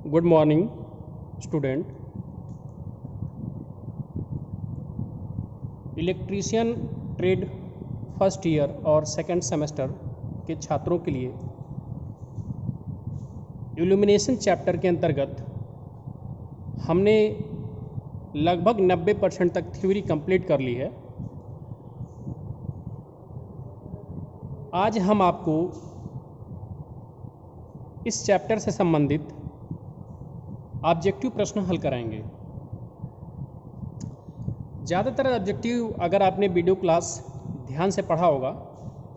Good morning student. Electrician trade first year और second semester के छात्रों के लिए इल्यूमिनेशन चैप्टर के अंतर्गत हमने लगभग 90% तक थ्योरी कंप्लीट कर ली है। आज हम आपको इस चैप्टर से संबंधित ऑब्जेक्टिव प्रश्न हल कराएंगे। ज़्यादातर ऑब्जेक्टिव अगर आपने वीडियो क्लास ध्यान से पढ़ा होगा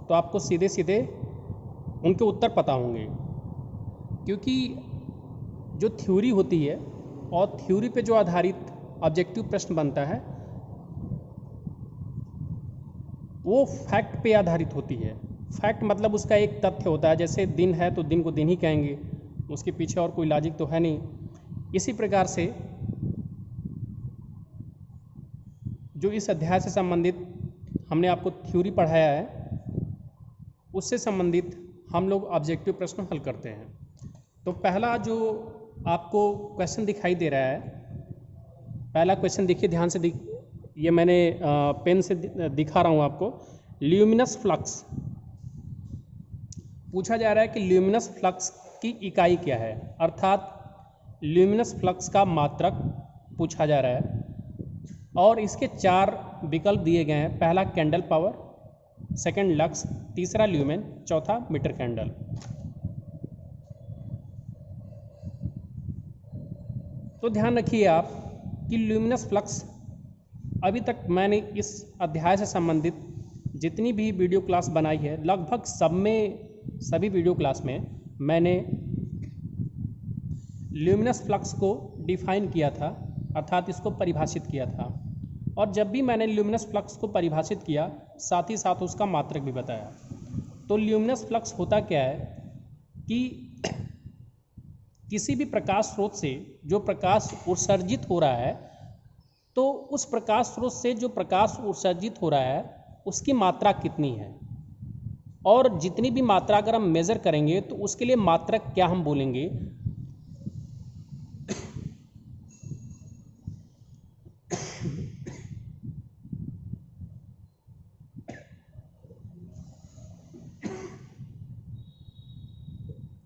तो आपको सीधे सीधे उनके उत्तर पता होंगे, क्योंकि जो थ्योरी होती है और थ्योरी पे जो आधारित ऑब्जेक्टिव प्रश्न बनता है वो फैक्ट पे आधारित होती है। फैक्ट मतलब उसका एक तथ्य होता है, जैसे दिन है तो दिन को दिन ही कहेंगे, उसके पीछे और कोई लॉजिक तो है नहीं। इसी प्रकार से जो इस अध्याय से संबंधित हमने आपको थ्योरी पढ़ाया है उससे संबंधित हम लोग ऑब्जेक्टिव प्रश्न हल करते हैं। तो पहला जो आपको क्वेश्चन दिखाई दे रहा है, पहला क्वेश्चन देखिए ध्यान से, ये मैंने पेन से दिखा रहा हूँ आपको। ल्यूमिनस फ्लक्स पूछा जा रहा है कि ल्यूमिनस फ्लक्स की इकाई क्या है, अर्थात ल्यूमिनस फ्लक्स का मात्रक पूछा जा रहा है और इसके 4 विकल्प दिए गए हैं। पहला कैंडल पावर, सेकंड लक्स, तीसरा ल्यूमेन, चौथा मीटर कैंडल। तो ध्यान रखिए आप कि ल्यूमिनस फ्लक्स, अभी तक मैंने इस अध्याय से संबंधित जितनी भी वीडियो क्लास बनाई है लगभग सभी वीडियो क्लास में मैंने ल्यूमिनस फ्लक्स को डिफाइन किया था, अर्थात इसको परिभाषित किया था। और जब भी मैंने ल्यूमिनस फ्लक्स को परिभाषित किया साथ ही साथ उसका मात्रक भी बताया। तो ल्यूमिनस फ्लक्स होता क्या है कि किसी भी प्रकाश स्रोत से जो प्रकाश उत्सर्जित हो रहा है, तो उस प्रकाश स्रोत से जो प्रकाश उत्सर्जित हो रहा है उसकी मात्रा कितनी है, और जितनी भी मात्रा अगर हम मेज़र करेंगे तो उसके लिए मात्रक क्या हम बोलेंगे।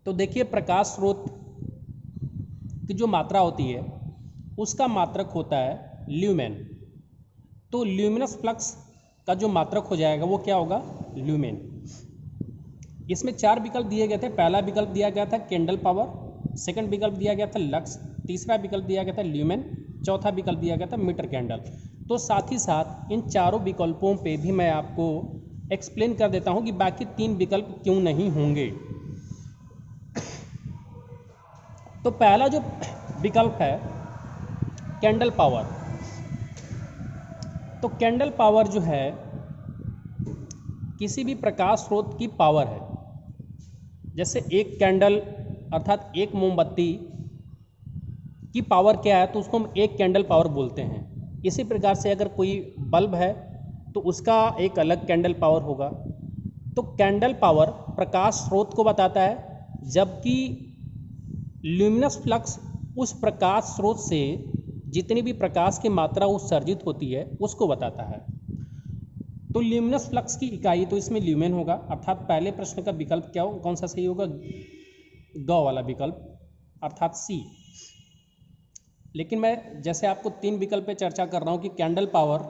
तो देखिए, प्रकाश स्रोत की जो मात्रा होती है उसका मात्रक होता है ल्यूमेन। तो ल्यूमिनस फ्लक्स का जो मात्रक हो जाएगा वो क्या होगा, ल्यूमेन। इसमें 4 विकल्प दिए गए थे। पहला विकल्प दिया गया था कैंडल पावर, सेकंड विकल्प दिया गया था लक्स, तीसरा विकल्प दिया गया था ल्यूमेन, चौथा विकल्प दिया गया था मीटर कैंडल। तो साथ ही साथ इन चारों विकल्पों पे भी मैं आपको एक्सप्लेन कर देता हूँ कि बाकी 3 विकल्प क्यों नहीं होंगे। तो पहला जो विकल्प है कैंडल पावर, तो कैंडल पावर जो है किसी भी प्रकाश स्रोत की पावर है। जैसे एक कैंडल अर्थात एक मोमबत्ती की पावर क्या है तो उसको हम एक कैंडल पावर बोलते हैं। इसी प्रकार से अगर कोई बल्ब है तो उसका एक अलग कैंडल पावर होगा। तो कैंडल पावर प्रकाश स्रोत को बताता है, जबकि ल्यूमिनस फ्लक्स उस प्रकाश स्रोत से जितनी भी प्रकाश की मात्रा उत्सर्जित होती है उसको बताता है। तो ल्यूमिनस फ्लक्स की इकाई तो इसमें ल्यूमेन होगा, अर्थात पहले प्रश्न का विकल्प क्या हो, कौन सा सही होगा, ग वाला विकल्प अर्थात सी। लेकिन मैं जैसे आपको 3 विकल्प पे चर्चा कर रहा हूँ कि कैंडल पावर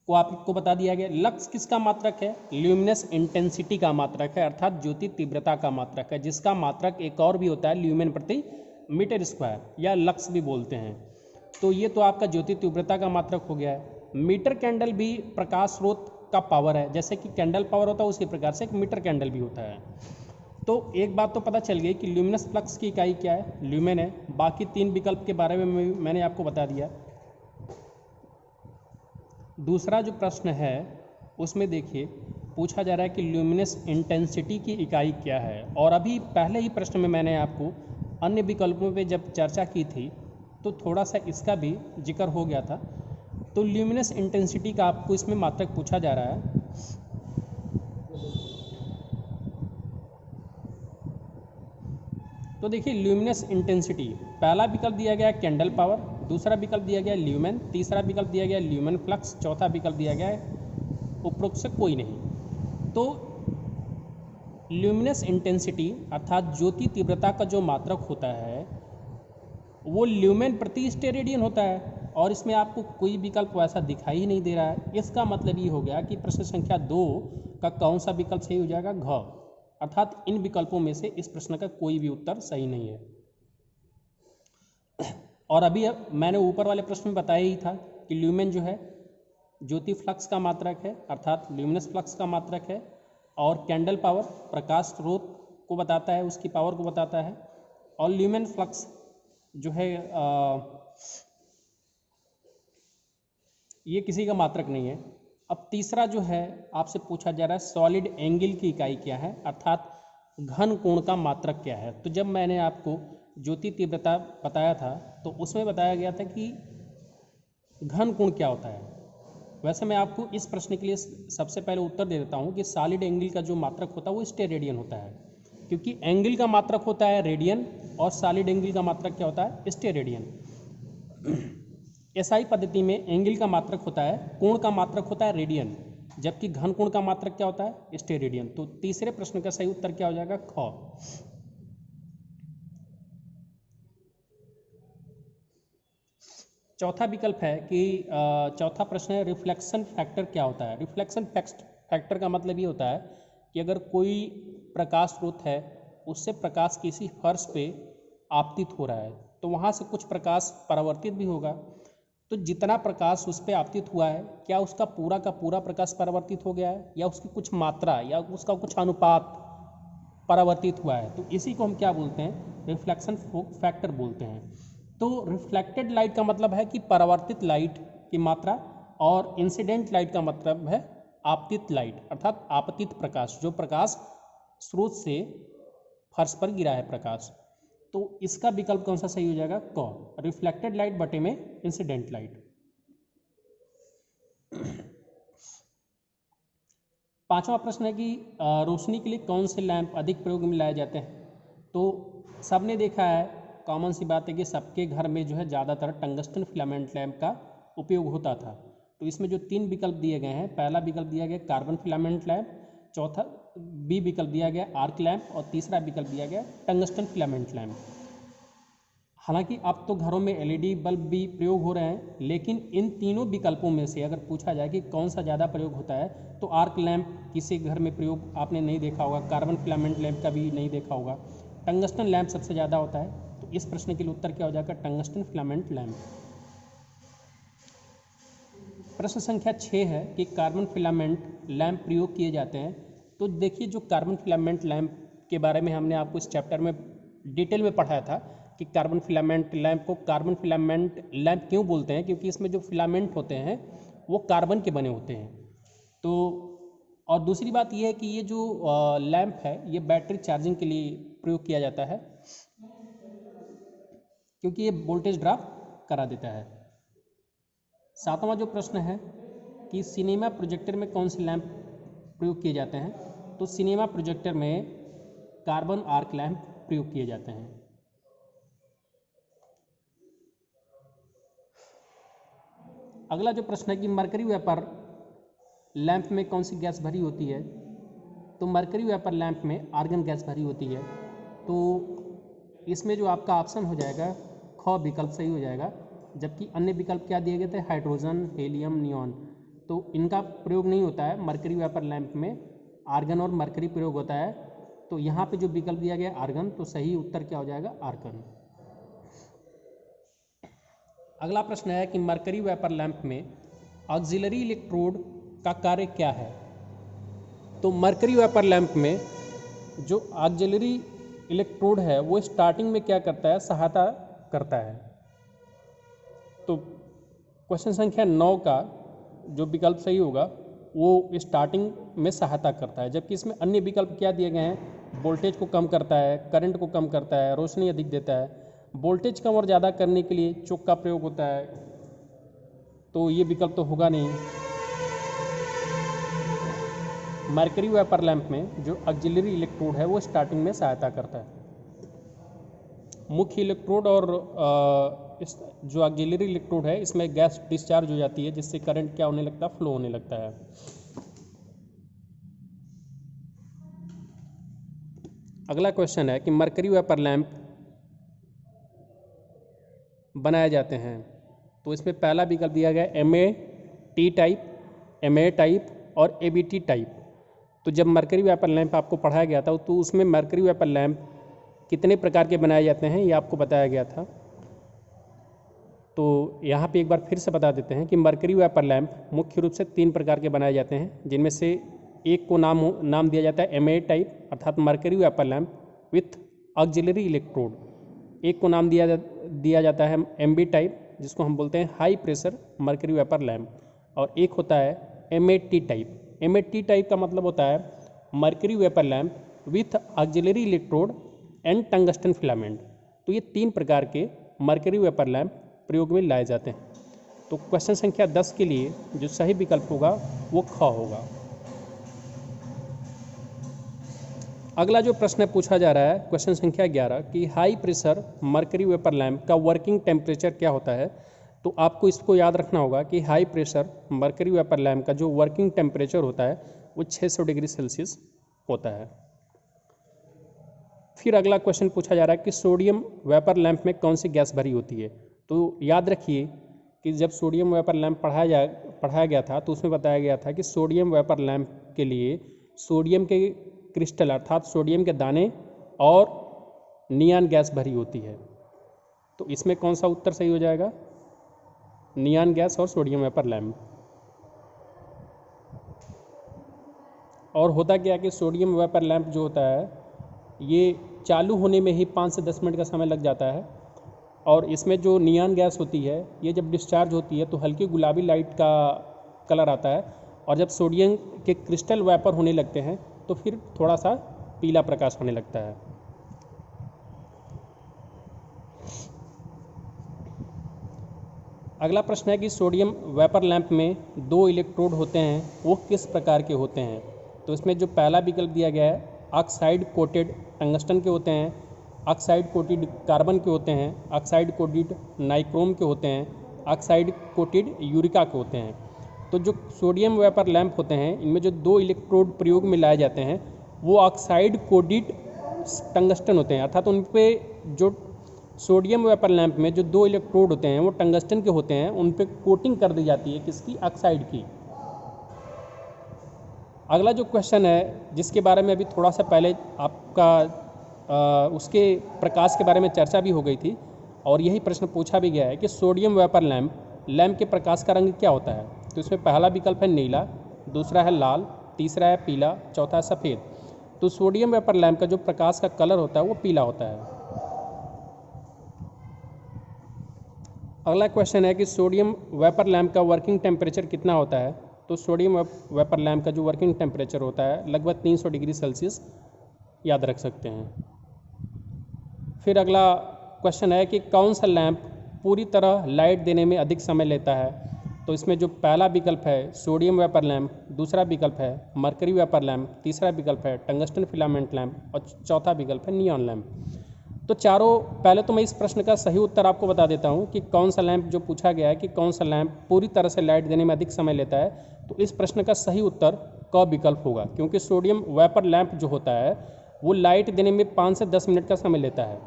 को आपको बता दिया गया। लक्स किसका मात्रक है, ल्यूमिनस इंटेंसिटी का मात्रक है, अर्थात ज्योति तीव्रता का मात्रक है, जिसका मात्रक एक और भी होता है ल्यूमेन प्रति मीटर स्क्वायर या लक्स भी बोलते हैं। तो ये तो आपका ज्योति तीव्रता का मात्रक हो गया है। मीटर कैंडल भी प्रकाश स्रोत का पावर है, जैसे कि कैंडल पावर होता है उसी प्रकार से एक मीटर कैंडल भी होता है। तो एक बात तो पता चल गई कि ल्यूमिनस फ्लक्स की इकाई क्या है, ल्यूमेन है। बाकी 3 विकल्प के बारे में मैंने आपको बता दिया। दूसरा जो प्रश्न है उसमें देखिए पूछा जा रहा है कि ल्यूमिनस इंटेंसिटी की इकाई क्या है, और अभी पहले ही प्रश्न में मैंने आपको अन्य विकल्पों पे जब चर्चा की थी तो थोड़ा सा इसका भी जिक्र हो गया था। तो ल्यूमिनस इंटेंसिटी का आपको इसमें मात्रक पूछा जा रहा है। तो देखिए ल्यूमिनस इंटेंसिटी, पहला विकल्प दिया गया है कैंडल पावर, दूसरा विकल्प दिया गया है ल्यूमेन, तीसरा विकल्प दिया गया है ल्यूमेन फ्लक्स, चौथा विकल्प दिया गया है उपरोक्त से कोई नहीं। तो ल्यूमिनस इंटेंसिटी अर्थात ज्योति तीव्रता का जो मात्रक होता है वो ल्यूमेन प्रति स्टेरेडियन होता है, और इसमें आपको कोई विकल्प वैसा दिखाई ही नहीं दे रहा है। इसका मतलब ये हो गया कि प्रश्न संख्या 2 का कौन सा विकल्प सही हो जाएगा, घ, अर्थात इन विकल्पों में से इस प्रश्न का कोई भी उत्तर सही नहीं है। और अभी मैंने ऊपर वाले प्रश्न में बताया ही था कि ल्यूमेन जो है ज्योति फ्लक्स का मात्रक है, अर्थात ल्यूमिनस फ्लक्स का मात्रक है, और कैंडल पावर प्रकाश स्रोत को बताता है, उसकी पावर को बताता है, और ल्यूमेन फ्लक्स जो है ये किसी का मात्रक नहीं है। अब तीसरा जो है आपसे पूछा जा रहा है सॉलिड एंगल की इकाई क्या है, अर्थात घन कोण का मात्रक क्या है। तो जब मैंने आपको ज्योति तीव्रता बताया था तो उसमें बताया गया था कि घन कोण क्या होता है। वैसे मैं आपको इस प्रश्न के लिए सबसे पहले उत्तर दे देता हूँ कि सॉलिड एंगल का जो मात्रक होता है वो स्टेरेडियन होता है, क्योंकि एंगल का मात्रक होता है रेडियन और सॉलिड एंगल का मात्रक क्या होता है, स्टेरेडियन। एसआई पद्धति में एंगल का मात्रक होता है, कोण का मात्रक होता है रेडियन, जबकि घन कोण का मात्रक क्या होता है, स्टेरेडियन। तो तीसरे प्रश्न का सही उत्तर क्या हो जाएगा, ख। चौथा विकल्प है कि चौथा प्रश्न है रिफ्लेक्शन फैक्टर क्या होता है। रिफ्लेक्शन फैक्टर का मतलब ये होता है कि अगर कोई प्रकाश स्रोत है उससे प्रकाश किसी फर्श पे आपतित हो रहा है तो वहाँ से कुछ प्रकाश परावर्तित भी होगा, तो जितना प्रकाश उस पर आपतित हुआ है क्या उसका पूरा का पूरा प्रकाश परावर्तित हो गया है या उसकी कुछ मात्रा या उसका कुछ अनुपात परावर्तित हुआ है, तो इसी को हम क्या बोलते हैं, रिफ्लेक्शन फैक्टर बोलते हैं। तो रिफ्लेक्टेड लाइट का मतलब है कि परावर्तित लाइट की मात्रा, और इंसिडेंट लाइट का मतलब है आपतित लाइट अर्थात आपतित प्रकाश, जो प्रकाश स्रोत से फर्श पर गिरा है प्रकाश। तो इसका विकल्प कौन सा सही हो जाएगा, क, रिफ्लेक्टेड लाइट बटे में इंसिडेंट लाइट। पांचवा प्रश्न है कि रोशनी के लिए कौन से लैंप अधिक प्रयोग में लाए जाते हैं। तो सबने देखा है, कॉमन सी बात है कि सबके घर में जो है ज़्यादातर टंगस्टन फिलामेंट लैंप का उपयोग होता था। तो इसमें जो 3 विकल्प दिए गए हैं, पहला विकल्प दिया गया कार्बन फिलामेंट लैंप, चौथा बी विकल्प दिया गया आर्क लैंप, और तीसरा विकल्प दिया गया टंगस्टन फिलामेंट लैंप। हालांकि अब तो घरों में एलईडी बल्ब भी प्रयोग हो रहे हैं, लेकिन इन तीनों विकल्पों में से अगर पूछा जाए कि कौन सा ज़्यादा प्रयोग होता है तो आर्क लैंप किसी घर में प्रयोग आपने नहीं देखा होगा, कार्बन फिलामेंट लैंप का भी नहीं देखा होगा, टंगस्टन लैंप सबसे ज़्यादा होता है। तो इस प्रश्न के लिए उत्तर क्या हो जाएगा, टंगस्टन फिलामेंट लैंप। प्रश्न संख्या 6 है कि कार्बन फिलामेंट लैंप प्रयोग किए जाते हैं। तो देखिए जो कार्बन फिलामेंट लैंप के बारे में हमने आपको इस चैप्टर में डिटेल में पढ़ाया था कि कार्बन फिलामेंट लैंप को कार्बन फिलामेंट लैंप क्यों बोलते हैं, क्योंकि इसमें जो फिलामेंट होते हैं वो कार्बन के बने होते हैं। तो और दूसरी बात ये है कि ये जो लैंप है ये बैटरी चार्जिंग के लिए प्रयोग किया जाता है, क्योंकि ये वोल्टेज ड्रॉप करा देता है। सातवां जो प्रश्न है कि सिनेमा प्रोजेक्टर में कौन से लैंप प्रयोग किए जाते हैं। तो सिनेमा प्रोजेक्टर में कार्बन आर्क लैंप प्रयोग किए जाते हैं। अगला जो प्रश्न है कि मरकरी वेपर लैंप में कौन सी गैस भरी होती है। तो मरकरी वेपर लैंप में आर्गन गैस भरी होती है। तो इसमें जो आपका ऑप्शन हो जाएगा ख विकल्प सही हो जाएगा, जबकि अन्य विकल्प क्या दिए गए थे, हाइड्रोजन, हेलियम, नियॉन, तो इनका प्रयोग नहीं होता है। मरकरी वेपर लैंप में आर्गन और मरकरी प्रयोग होता है। तो यहाँ पे जो विकल्प दिया गया आर्गन, तो सही उत्तर क्या हो जाएगा, आर्गन। अगला प्रश्न है कि मरकरी वेपर लैंप में ऑक्सिलरी इलेक्ट्रोड का कार्य क्या है। तो मरकरी वेपर लैंप में जो ऑक्सिलरी इलेक्ट्रोड है वो स्टार्टिंग में क्या करता है, सहायता करता है। तो क्वेश्चन संख्या 9 का जो विकल्प सही होगा वो स्टार्टिंग में सहायता करता है, जबकि इसमें अन्य विकल्प क्या दिए गए हैं, वोल्टेज को कम करता है, करंट को कम करता है, रोशनी अधिक देता है। वोल्टेज कम और ज़्यादा करने के लिए चोक का प्रयोग होता है, तो ये विकल्प तो होगा नहीं। मरकरी वेपर लैंप में जो ऑक्सिलरी इलेक्ट्रोड है वो स्टार्टिंग में सहायता करता है। मुख्य इलेक्ट्रोड और इस जो ऑक्सिलरी इलेक्ट्रोड है इसमें गैस डिस्चार्ज हो जाती है, जिससे करंट क्या होने लगता है, फ्लो होने लगता है। अगला क्वेश्चन है कि मरकरी वेपर लैंप बनाए जाते हैं, तो इसमें पहला विकल्प दिया गया MAT टाइप, MA टाइप और ABT टाइप। तो जब मरकरी वेपर लैंप आपको पढ़ाया गया था तो उसमें मरकरी वेपर लैंप कितने प्रकार के बनाए जाते हैं ये आपको बताया गया था। तो यहाँ पे एक बार फिर से बता देते हैं कि मरकरी वेपर लैंप मुख्य रूप से 3 प्रकार के बनाए जाते हैं, जिनमें से एक को नाम दिया जाता है MA टाइप अर्थात mercury vapour lamp with auxiliary electrode, एक को नाम दिया जाता है MB टाइप जिसको हम बोलते हैं high pressure mercury vapour lamp, और एक होता है MAT टाइप। MAT टाइप का मतलब होता है mercury vapour lamp with auxiliary electrode and tungsten filament. तो ये 3 प्रकार के मरकरी वेपर लैंप प्रयोग में लाए जाते हैं। तो क्वेश्चन संख्या 10 के लिए जो सही विकल्प होगा वो ख होगा। अगला जो प्रश्न पूछा जा रहा है क्वेश्चन संख्या 11 कि high pressure mercury vapour lamp का वर्किंग टेम्परेचर क्या होता है। तो आपको इसको याद रखना होगा कि high pressure mercury vapour lamp का जो वर्किंग टेम्परेचर होता है वो 600 डिग्री सेल्सियस होता है। फिर अगला क्वेश्चन पूछा जा रहा है कि सोडियम वेपर लैंप में कौन सी गैस भरी होती है। तो याद रखिए कि जब सोडियम वेपर लैंप पढ़ाया गया था तो उसमें बताया गया था कि सोडियम वेपर लैंप के लिए सोडियम के क्रिस्टल अर्थात सोडियम के दाने और नियान गैस भरी होती है। तो इसमें कौन सा उत्तर सही हो जाएगा, नियान गैस और सोडियम वेपर लैंप। और होता क्या कि सोडियम वेपर लैंप जो होता है ये चालू होने में ही 5 से 10 मिनट का समय लग जाता है, और इसमें जो नियान गैस होती है ये जब डिस्चार्ज होती है तो हल्की गुलाबी लाइट का कलर आता है, और जब सोडियम के क्रिस्टल वेपर होने लगते हैं तो फिर थोड़ा सा पीला प्रकाश होने लगता है। अगला प्रश्न है कि सोडियम वेपर लैंप में 2 इलेक्ट्रोड होते हैं वो किस प्रकार के होते हैं। तो इसमें जो पहला विकल्प दिया गया है ऑक्साइड कोटेड टंगस्टन के होते हैं, ऑक्साइड कोटेड कार्बन के होते हैं, ऑक्साइड कोटेड नाइक्रोम के होते हैं, ऑक्साइड कोटेड यूरिका के होते हैं। तो जो सोडियम वेपर लैंप होते हैं इनमें जो 2 इलेक्ट्रोड प्रयोग में लाए जाते हैं वो ऑक्साइड कोटेड टंगस्टन होते हैं, अर्थात उन पे जो सोडियम वेपर लैंप में जो 2 इलेक्ट्रोड होते हैं वो टंगस्टन के होते हैं, उन पे कोटिंग कर दी जाती है किसकी, ऑक्साइड की। अगला जो क्वेश्चन है जिसके बारे में अभी थोड़ा सा पहले आपका उसके प्रकाश के बारे में चर्चा भी हो गई थी और यही प्रश्न पूछा भी गया है कि सोडियम वेपर लैंप के प्रकाश का रंग क्या होता है। तो इसमें पहला विकल्प है नीला, दूसरा है लाल, तीसरा है पीला, चौथा है सफ़ेद। तो सोडियम वेपर लैंप का जो प्रकाश का कलर होता है वो पीला होता है। अगला क्वेश्चन है कि सोडियम वेपर लैंप का वर्किंग टेम्परेचर कितना होता है। तो सोडियम वेपर लैंप का जो वर्किंग टेम्परेचर होता है लगभग 300 डिग्री सेल्सियस याद रख सकते हैं। फिर अगला क्वेश्चन है कि कौन सा लैंप पूरी तरह लाइट देने में अधिक समय लेता है। तो इसमें जो पहला विकल्प है सोडियम वेपर लैंप, दूसरा विकल्प है मरकरी वेपर लैंप, तीसरा विकल्प है टंगस्टन फिलामेंट लैंप और चौथा विकल्प है नियॉन लैंप। तो चारों, पहले तो मैं इस प्रश्न का सही उत्तर आपको बता देता हूँ कि कौन सा लैंप जो पूछा गया है कि कौन सा लैंप पूरी तरह से लाइट देने में अधिक समय लेता है, तो इस प्रश्न का सही उत्तर क विकल्प होगा, क्योंकि सोडियम वेपर लैंप जो होता है वो लाइट देने में 5 से 10 मिनट का समय लेता है,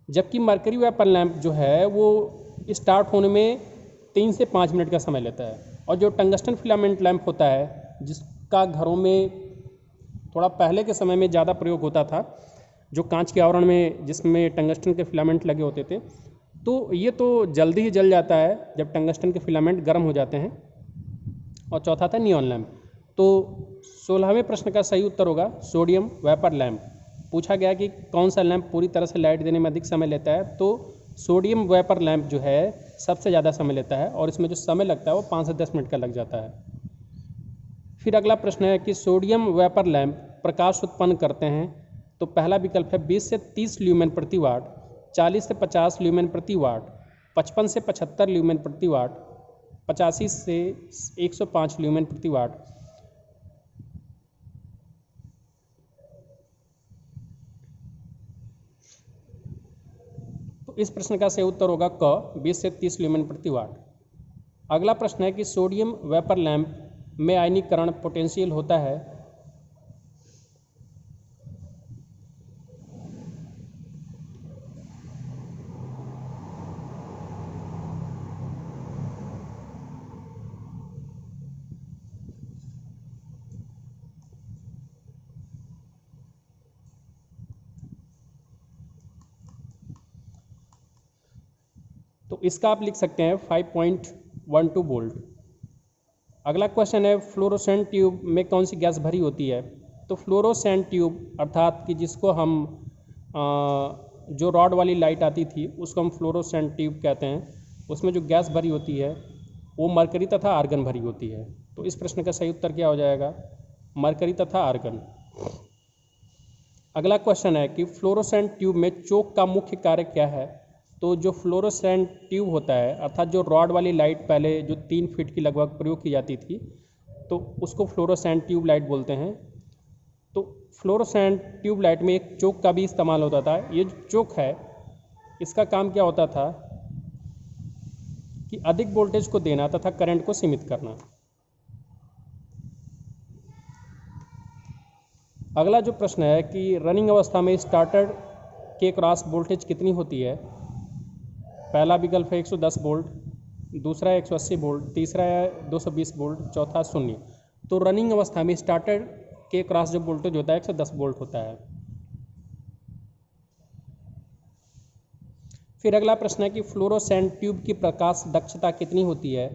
जबकि मरकरी वेपर लैंप जो है वो स्टार्ट होने में 3 से 5 मिनट का समय लेता है। और जो टंगस्टन फिलामेंट लैंप होता है जिसका घरों में थोड़ा पहले के समय में ज़्यादा प्रयोग होता था, जो कांच के आवरण में जिसमें टंगस्टन के फिलामेंट लगे होते थे, तो ये तो जल्दी ही जल जाता है जब टंगस्टन के फिलामेंट गर्म हो जाते हैं। और चौथा था नियॉन लैंप। तो 16वें प्रश्न का सही उत्तर होगा सोडियम वेपर लैंप। पूछा गया कि कौन सा लैंप पूरी तरह से लाइट देने में अधिक समय लेता है, तो सोडियम वेपर लैंप जो है सबसे ज़्यादा समय लेता है और इसमें जो समय लगता है वो 5 से 10 मिनट का लग जाता है। फिर अगला प्रश्न है कि सोडियम वेपर लैंप प्रकाश उत्पन्न करते हैं। तो पहला विकल्प है 20 से 30 ल्यूमेन प्रति वाट, 40 से 50 ल्यूमेन प्रति वाट, 55 से 75 ल्यूमेन प्रति वाट, 85 से 105 ल्यूमेन प्रति वाट। तो इस प्रश्न का सही उत्तर होगा क 20 से 30 ल्यूमेन प्रति वाट। अगला प्रश्न है कि सोडियम वेपर लैंप में आयनीकरण पोटेंशियल होता है तो इसका आप लिख सकते हैं 5.12 वोल्ट। अगला क्वेश्चन है फ्लोरोसेंट ट्यूब में कौन सी गैस भरी होती है। तो फ्लोरोसेंट ट्यूब अर्थात कि जिसको हम जो रॉड वाली लाइट आती थी उसको हम फ्लोरोसेंट ट्यूब कहते हैं, उसमें जो गैस भरी होती है वो मरकरी तथा आर्गन भरी होती है। तो इस प्रश्न का सही उत्तर क्या हो जाएगा, मरकरी तथा आर्गन। अगला क्वेश्चन है कि फ्लोरोसेंट ट्यूब में चोक का मुख्य कार्य क्या है। तो जो फ्लोरोसेंट ट्यूब होता है अर्थात जो रॉड वाली लाइट पहले जो 3 फीट की लगभग प्रयोग की जाती थी तो उसको फ्लोरोसेंट ट्यूब लाइट बोलते हैं। तो फ्लोरोसेंट ट्यूब लाइट में एक चोक का भी इस्तेमाल होता था। ये जो चोक है इसका काम क्या होता था कि अधिक वोल्टेज को देना तथा करंट को सीमित करना। अगला जो प्रश्न है कि रनिंग अवस्था में स्टार्टर के क्रॉस वोल्टेज कितनी होती है। पहला विकल्प है 110 वोल्ट, दूसरा है 180 वोल्ट, तीसरा है 220 वोल्ट, चौथा 0। तो रनिंग अवस्था में स्टार्टर के क्रॉस जो वोल्टेज होता है 110 वोल्ट होता है। फिर अगला प्रश्न है कि फ्लोरोसेंट ट्यूब की प्रकाश दक्षता कितनी होती है।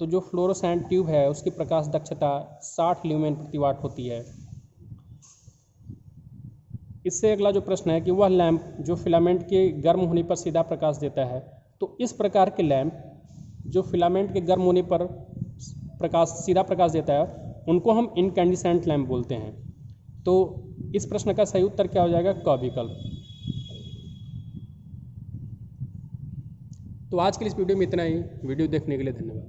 तो जो फ्लोरोसेंट ट्यूब है उसकी प्रकाश दक्षता 60 ल्यूमेन प्रति वाट होती है। इससे अगला जो प्रश्न है कि वह लैंप जो फिलामेंट के गर्म होने पर सीधा प्रकाश देता है। तो इस प्रकार के लैंप जो फिलामेंट के गर्म होने पर सीधा प्रकाश देता है उनको हम इनकैंडिसेंट लैंप बोलते हैं। तो इस प्रश्न का सही उत्तर क्या हो जाएगा, क विकल्प। तो आज के इस वीडियो में इतना ही। वीडियो देखने के लिए धन्यवाद।